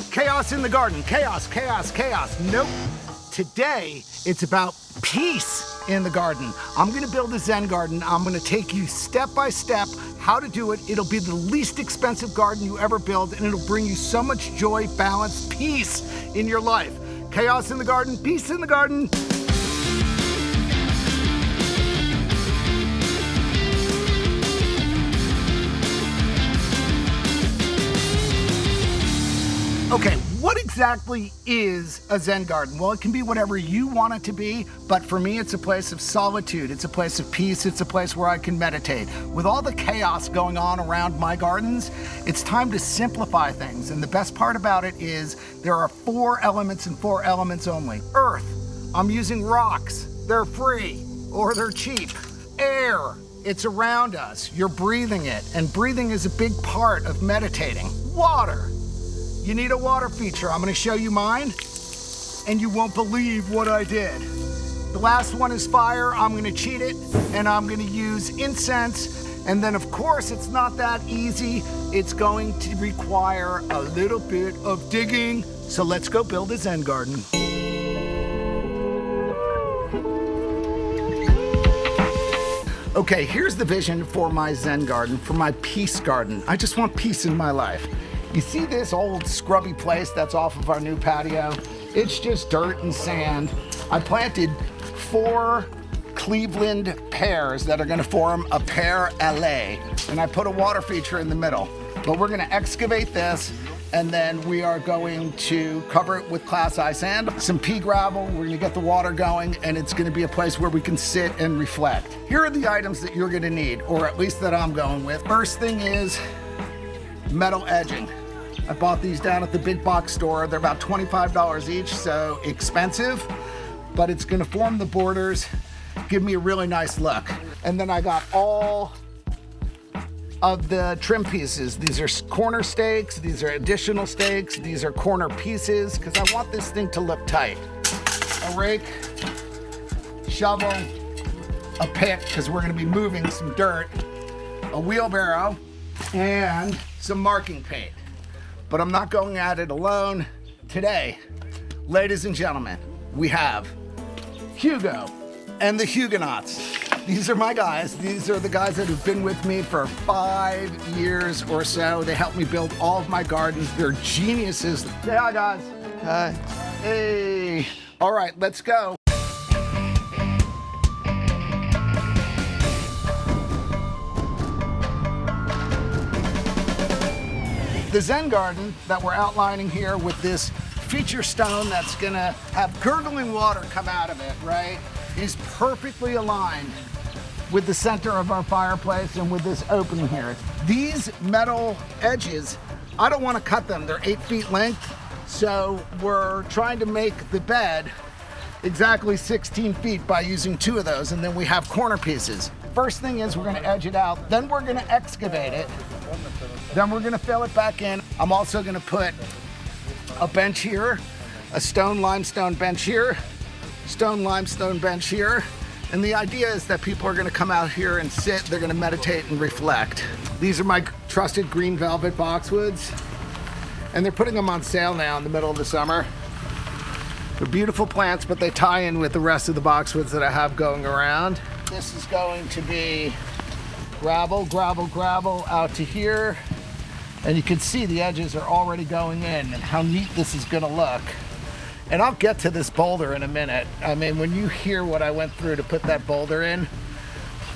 Chaos in the garden. Chaos, chaos, chaos. Nope. Today, it's about peace in the garden. I'm gonna build a Zen garden. I'm gonna take you step by step how to do it. It'll be the least expensive garden you ever build, and it'll bring you so much joy, balance, peace in your life. Chaos in the garden, peace in the garden. Okay, what exactly is a Zen garden? Well, it can be whatever you want it to be, but for me, it's a place of solitude. It's a place of peace. It's a place where I can meditate. With all the chaos going on around my gardens, it's time to simplify things. And the best part about it is there are 4 elements and 4 elements only. Earth, I'm using rocks. They're free or they're cheap. Air, it's around us. You're breathing it, and breathing is a big part of meditating. Water. You need a water feature. I'm gonna show you mine, and you won't believe what I did. The last one is fire. I'm gonna cheat it, and I'm gonna use incense. And then, of course, it's not that easy. It's going to require a little bit of digging. So let's go build a Zen garden. Okay, here's the vision for my Zen garden, for my peace garden. I just want peace in my life. You see this old scrubby place that's off of our new patio? It's just dirt and sand. I planted 4 Cleveland pears that are gonna form a pear alley, and I put a water feature in the middle. But we're gonna excavate this, and then we are going to cover it with class I sand, some pea gravel. We're gonna get the water going, and it's gonna be a place where we can sit and reflect. Here are the items that you're gonna need, or at least that I'm going with. First thing is metal edging. I bought these down at the big box store. They're about $25 each, so expensive, but it's gonna form the borders, give me a really nice look. And then I got all of the trim pieces. These are corner stakes, these are additional stakes, these are corner pieces, because I want this thing to look tight. A rake, shovel, a pick, because we're gonna be moving some dirt, a wheelbarrow, and some marking paint. But I'm not going at it alone. Today, ladies and gentlemen, we have Hugo and the Huguenots. These are my guys. These are the guys that have been with me for 5 years or so. They helped me build all of my gardens. They're geniuses. Say hi, guys. Hi. Hey. All right, let's go. The Zen garden that we're outlining here with this feature stone that's gonna have gurgling water come out of it, right, is perfectly aligned with the center of our fireplace and with this opening here. These metal edges, I don't wanna cut them. They're 8 feet length, so we're trying to make the bed exactly 16 feet by using 2 of those, and then we have corner pieces. First thing is we're gonna edge it out, then we're gonna excavate it, then we're gonna fill it back in. I'm also gonna put a bench here, a stone limestone bench here, stone limestone bench here, and the idea is that people are gonna come out here and sit, they're gonna meditate and reflect. These are my trusted green velvet boxwoods, and they're putting them on sale now in the middle of the summer. They're beautiful plants, but they tie in with the rest of the boxwoods that I have going around. This is going to be gravel, gravel, gravel out to here. And you can see the edges are already going in and how neat this is gonna look. And I'll get to this boulder in a minute. I mean, when you hear what I went through to put that boulder in,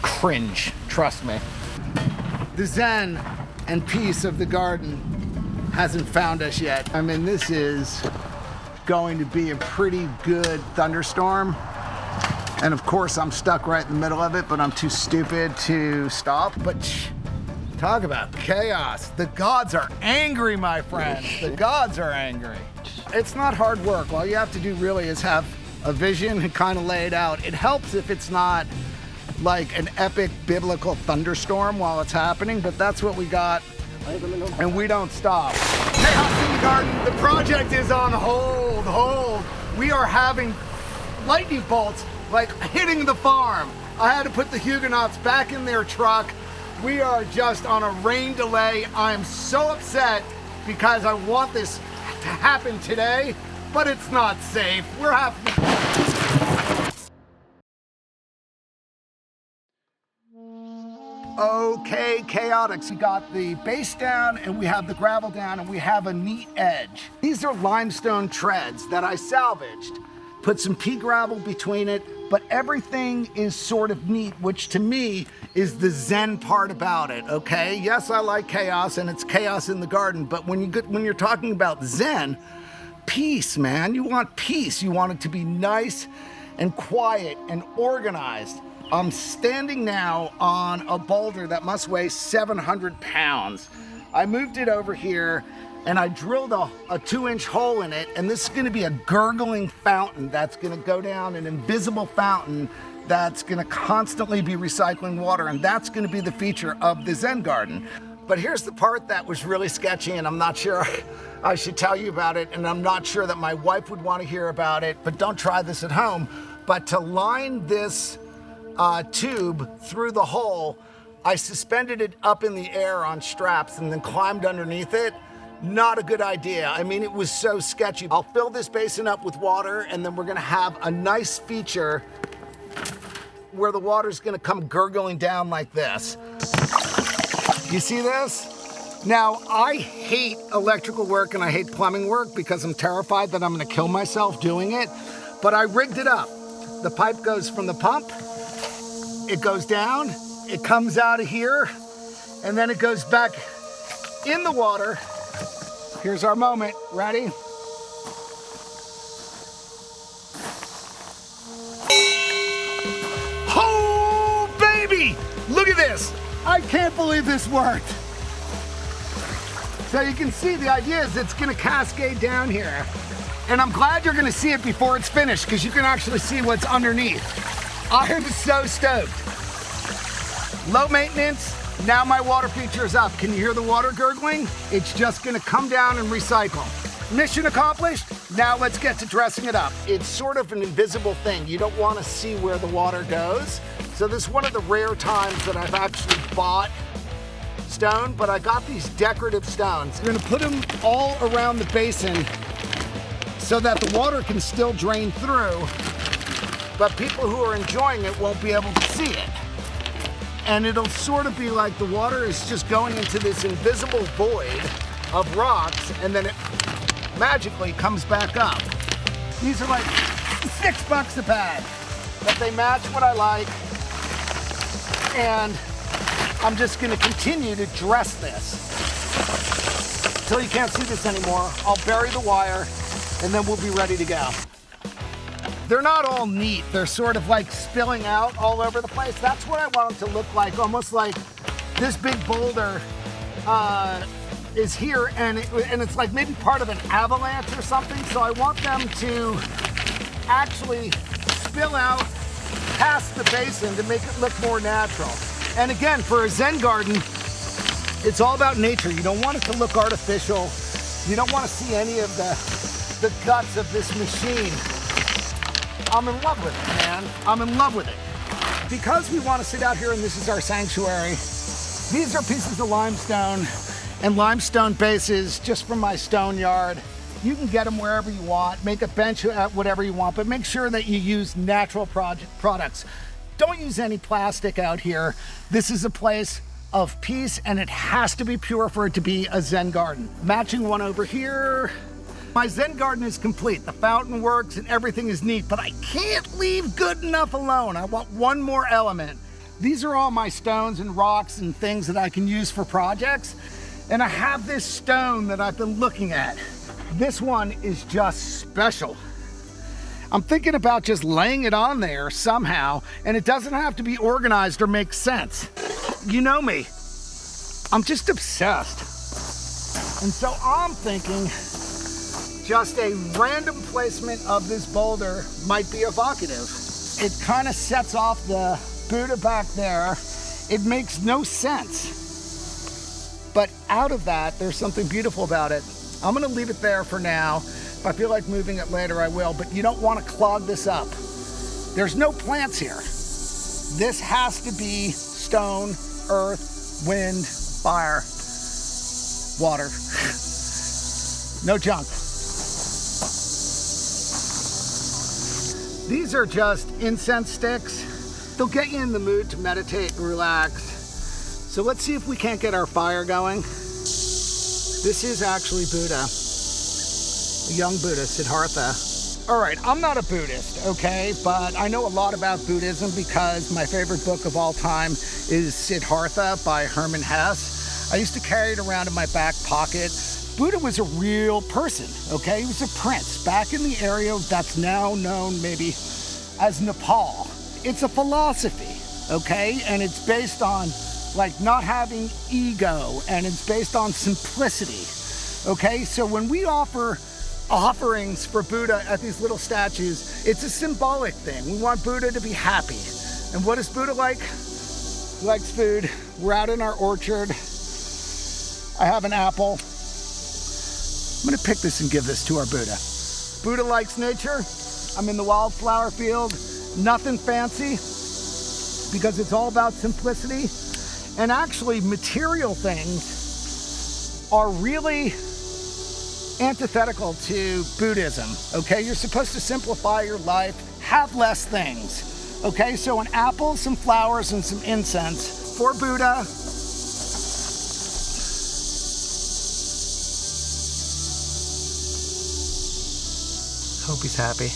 cringe, trust me. The Zen and peace of the garden hasn't found us yet. I mean, this is going to be a pretty good thunderstorm. And of course, I'm stuck right in the middle of it, but I'm too stupid to stop. But talk about chaos. The gods are angry, my friends. The gods are angry. It's not hard work. All you have to do really is have a vision and kind of lay it out. It helps if it's not like an epic biblical thunderstorm while it's happening, but that's what we got, and we don't stop. Chaos in the garden, the project is on hold. We are having lightning bolts like hitting the farm. I had to put the Huguenots back in their truck. We are just on a rain delay. I am so upset because I want this to happen today, but it's not safe. We're having... Okay, chaotics. We got the base down and we have the gravel down and we have a neat edge. These are limestone treads that I salvaged. Put some pea gravel between it, but everything is sort of neat, which to me is the Zen part about it, okay? Yes, I like chaos and it's chaos in the garden, but when you're talking about Zen, peace, man. You want peace. You want it to be nice and quiet and organized. I'm standing now on a boulder that must weigh 700 pounds. I moved it over here and I drilled a 2-inch hole in it, and this is gonna be a gurgling fountain that's gonna go down, an invisible fountain that's gonna constantly be recycling water, and that's gonna be the feature of the Zen garden. But here's the part that was really sketchy, and I'm not sure I should tell you about it, and I'm not sure that my wife would want to hear about it, but don't try this at home. But to line this tube through the hole, I suspended it up in the air on straps and then climbed underneath it. Not a good idea. I mean, it was so sketchy. I'll fill this basin up with water, and then we're gonna have a nice feature where the water's gonna come gurgling down like this. You see this? Now, I hate electrical work and I hate plumbing work because I'm terrified that I'm gonna kill myself doing it, but I rigged it up. The pipe goes from the pump, it goes down, it comes out of here, and then it goes back in the water. Here's our moment. Ready? Oh, baby! Look at this. I can't believe this worked. So you can see the idea is it's gonna cascade down here. And I'm glad you're gonna see it before it's finished because you can actually see what's underneath. I am so stoked. Low maintenance. Now my water feature is up. Can you hear the water gurgling? It's just gonna come down and recycle. Mission accomplished. Now let's get to dressing it up. It's sort of an invisible thing. You don't wanna see where the water goes. So this is one of the rare times that I've actually bought stone, but I got these decorative stones. We're gonna put them all around the basin so that the water can still drain through, but people who are enjoying it won't be able to see it. And it'll sort of be like the water is just going into this invisible void of rocks, and then it magically comes back up. These are like $6 a bag, but they match what I like. And I'm just gonna continue to dress this until you can't see this anymore. I'll bury the wire and then we'll be ready to go. They're not all neat. They're sort of like spilling out all over the place. That's what I want them to look like, almost like this big boulder is here and it's like maybe part of an avalanche or something. So I want them to actually spill out past the basin to make it look more natural. And again, for a Zen garden, it's all about nature. You don't want it to look artificial. You don't want to see any of the guts of this machine. I'm in love with it, man. I'm in love with it. Because we want to sit out here and this is our sanctuary, these are pieces of limestone and limestone bases just from my stone yard. You can get them wherever you want, make a bench at whatever you want, but make sure that you use natural products. Don't use any plastic out here. This is a place of peace and it has to be pure for it to be a Zen garden. Matching one over here. My Zen garden is complete. The fountain works and everything is neat, but I can't leave good enough alone. I want one more element. These are all my stones and rocks and things that I can use for projects. And I have this stone that I've been looking at. This one is just special. I'm thinking about just laying it on there somehow, and it doesn't have to be organized or make sense. You know me, I'm just obsessed. And so I'm thinking just a random placement of this boulder might be evocative. It kind of sets off the Buddha back there. It makes no sense. But out of that, there's something beautiful about it. I'm gonna leave it there for now. If I feel like moving it later, I will, but you don't wanna clog this up. There's no plants here. This has to be stone, earth, wind, fire, water. No junk. These are just incense sticks. They'll get you in the mood to meditate and relax. So let's see if we can't get our fire going. This is actually Buddha, a young Buddha, Siddhartha. All right, I'm not a Buddhist, okay? But I know a lot about Buddhism because my favorite book of all time is Siddhartha by Hermann Hesse. I used to carry it around in my back pocket. Buddha was a real person, okay? He was a prince back in the area that's now known maybe as Nepal. It's a philosophy, okay? And it's based on like not having ego, and it's based on simplicity, okay? So when we offer offerings for Buddha at these little statues, it's a symbolic thing. We want Buddha to be happy. And what is Buddha like? He likes food. We're out in our orchard. I have an apple. I'm gonna pick this and give this to our Buddha. Buddha likes nature. I'm in the wildflower field. Nothing fancy, because it's all about simplicity. And actually, material things are really antithetical to Buddhism, okay? You're supposed to simplify your life, have less things, okay? So an apple, some flowers, and some incense for Buddha. Hope he's happy.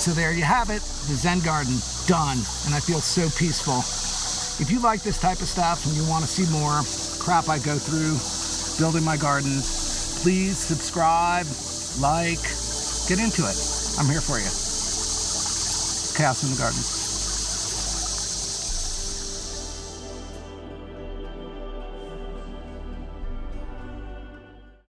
So there you have it, the Zen garden, done, and I feel so peaceful. If you like this type of stuff and you want to see more crap I go through building my gardens, please subscribe, like, get into it. I'm here for you. Chaos in the garden.